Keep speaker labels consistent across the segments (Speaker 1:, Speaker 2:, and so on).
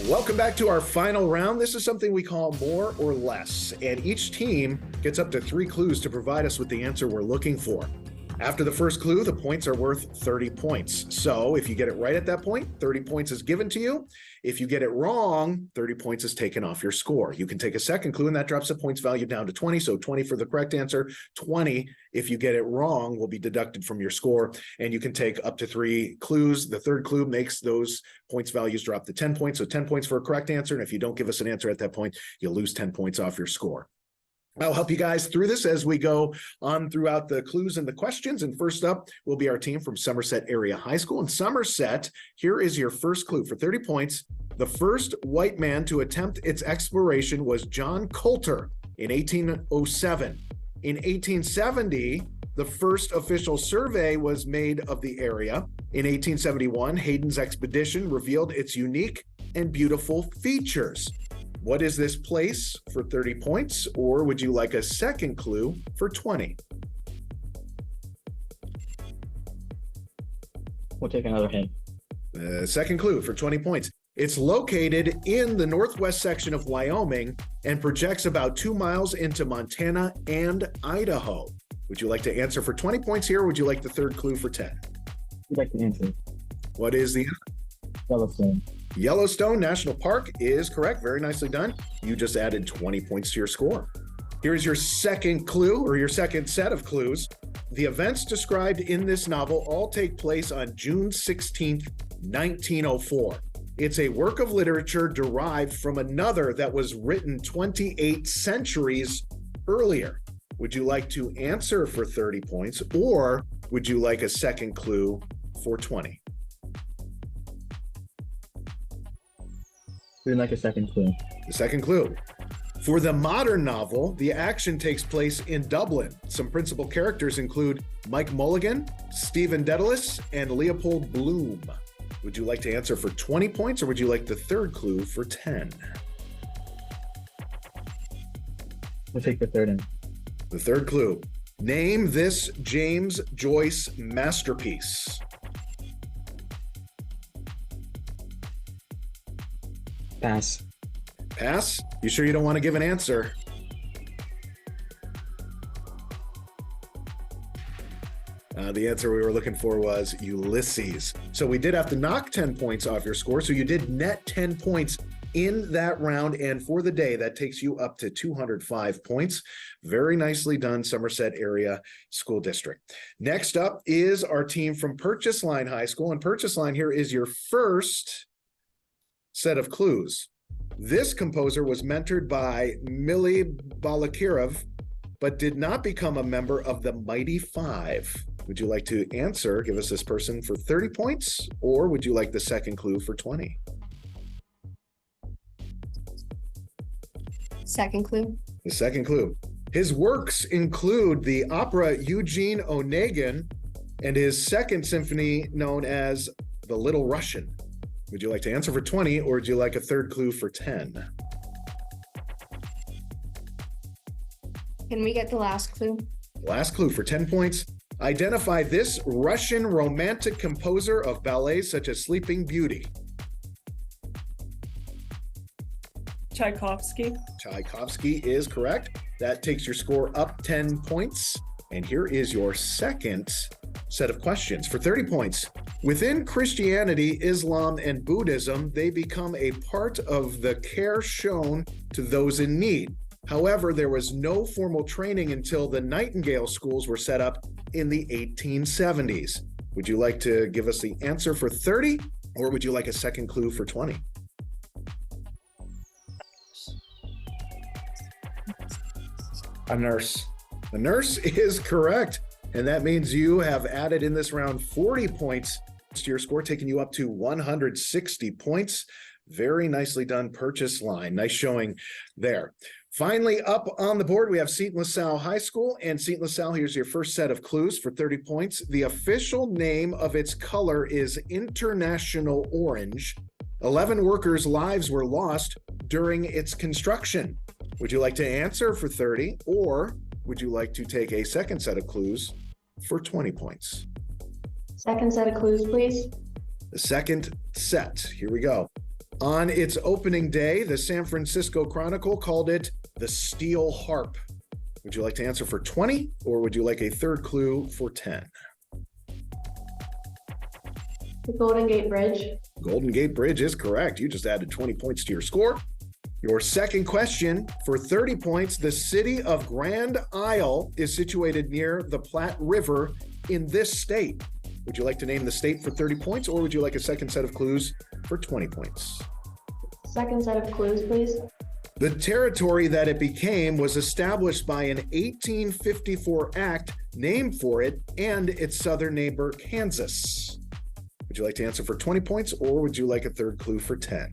Speaker 1: Welcome back to our final round. This is something we call more or less, and each team gets up to 3 clues to provide us with the answer we're looking for. After the first clue, the points are worth 30 points. So if you get it right at that point, 30 points is given to you. If you get it wrong, 30 points is taken off your score. You can take a second clue and that drops the points value down to 20. So 20 for the correct answer, 20 if you get it wrong will be deducted from your score. And you can take up to 3 clues. The third clue makes those points values drop to 10 points. So 10 points for a correct answer. And if you don't give us an answer at that point, you'll lose 10 points off your score. I'll help you guys through this as we go on throughout the clues and the questions. And first up will be our team from Somerset Area High School. In Somerset, here is your first clue for 30 points. The first white man to attempt its exploration was John Coulter in 1807. In 1870, the first official survey was made of the area. In 1871, Hayden's expedition revealed its unique and beautiful features. What is this place for 30 points, or would you like a second clue for 20?
Speaker 2: We'll take another hint.
Speaker 1: Second clue for 20 points. It's located in the northwest section of Wyoming and projects about 2 miles into Montana and Idaho. Would you like to answer for 20 points here, or would you like the third clue for 10?
Speaker 2: We'd like to answer.
Speaker 1: What is the
Speaker 2: Yellowstone.
Speaker 1: Yellowstone National Park is correct. Very nicely done. You just added 20 points to your score. Here's your second clue, or your second set of clues. The events described in this novel all take place on June 16th, 1904. It's a work of literature derived from another that was written 28 centuries earlier. Would you like to answer for 30 points, or would you like a second clue for 20?
Speaker 2: We'd like a second clue.
Speaker 1: The second clue. For the modern novel, the action takes place in Dublin. Some principal characters include Mike Mulligan, Stephen Dedalus, and Leopold Bloom. Would you like to answer for 20 points, or would you like the third clue for 10?
Speaker 2: We'll take the third one.
Speaker 1: The third clue. Name this James Joyce masterpiece.
Speaker 2: Pass.
Speaker 1: Pass? You sure you don't want to give an answer? The answer we were looking for was Ulysses. So we did have to knock 10 points off your score. So you did net 10 points in that round. And for the day, that takes you up to 205 points. Very nicely done, Somerset Area School District. Next up is our team from Purchase Line High School. And Purchase Line here is your first set of clues. This composer was mentored by Mili Balakirov, but did not become a member of the Mighty Five. Would you like to answer, give us this person for 30 points, or would you like the second clue for 20?
Speaker 3: Second clue.
Speaker 1: The second clue. His works include the opera Eugene Onegin and his second symphony known as The Little Russian. Would you like to answer for 20, or would you like a third clue for 10?
Speaker 3: Can we get the last clue?
Speaker 1: Last clue for 10 points. Identify this Russian romantic composer of ballets such as Sleeping Beauty.
Speaker 4: Tchaikovsky.
Speaker 1: Tchaikovsky is correct. That takes your score up 10 points. And here is your second set of questions for 30 points. Within Christianity, Islam, and Buddhism, they become a part of the care shown to those in need. However, there was no formal training until the Nightingale schools were set up in the 1870s. Would you like to give us the answer for 30, or would you like a second clue for 20? A nurse. A nurse is correct. And that means you have added in this round 40 points to your score, taking you up to 160 points. Very nicely done, Purchase Line. Nice showing there. Finally, up on the board, we have Seton LaSalle High School. And Seton LaSalle, here's your first set of clues for 30 points. The official name of its color is International Orange. 11 workers' lives were lost during its construction. Would you like to answer for 30, or would you like to take a second set of clues for 20 points?
Speaker 3: Second set of clues, please.
Speaker 1: The second set, here we go. On its opening day, the San Francisco Chronicle called it the Steel Harp. Would you like to answer for 20, or would you like a third clue for 10?
Speaker 3: The Golden Gate Bridge.
Speaker 1: Golden Gate Bridge is correct. You just added 20 points to your score. Your second question for 30 points. The city of Grand Isle is situated near the Platte River in this state. Would you like to name the state for 30 points, or would you like a second set of clues for 20 points?
Speaker 3: Second set of clues, please.
Speaker 1: The territory that it became was established by an 1854 act named for it and its southern neighbor, Kansas. Would you like to answer for 20 points, or would you like a third clue for 10?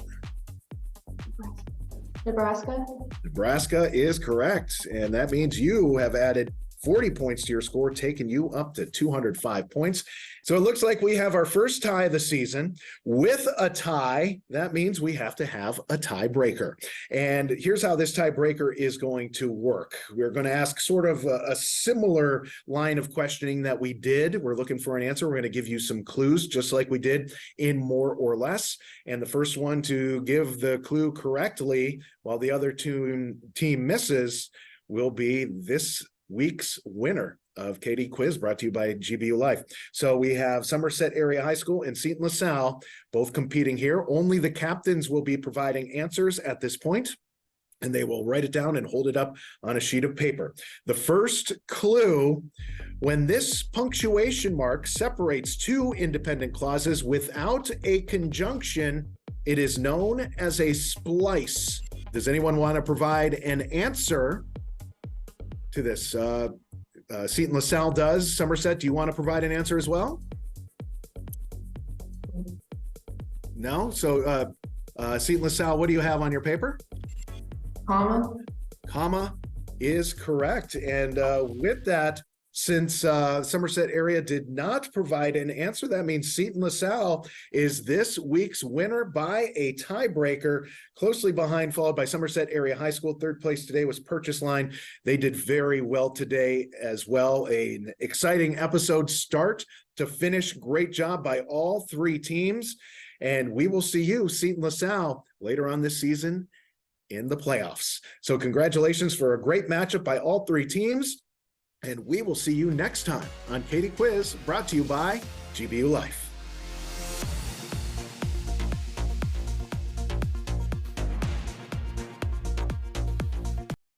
Speaker 3: Nebraska.
Speaker 1: Nebraska is correct, and that means you have added 40 points to your score, taking you up to 205 points. So it looks like we have our first tie of the season. With a tie, that means we have to have a tiebreaker. And here's how this tiebreaker is going to work. We're going to ask sort of a similar line of questioning that we did. We're looking for an answer. We're going to give you some clues, just like we did in More or Less. And the first one to give the clue correctly while the other team misses will be this week's winner of KD Quiz, brought to you by GBU Life. So we have Somerset Area High School and Seton LaSalle both competing here. Only the captains will be providing answers at this point, and they will write it down and hold it up on a sheet of paper. The first clue: when this punctuation mark separates two independent clauses without a conjunction, it is known as a splice. Does anyone want to provide an answer to this? Seton LaSalle does. Somerset, do you want to provide an answer as well? No? So Seton LaSalle, what do you have on your paper?
Speaker 3: Comma.
Speaker 1: Comma is correct. And with that, since Somerset Area did not provide an answer, that means Seton LaSalle is this week's winner by a tiebreaker, closely behind, followed by Somerset Area High School. Third place today was Purchase Line. They did very well today as well. An exciting episode start to finish. Great job by all three teams. And we will see you, Seton LaSalle, later on this season in the playoffs. So congratulations for a great matchup by all three teams. And we will see you next time on KD Quiz, brought to you by GBU Life.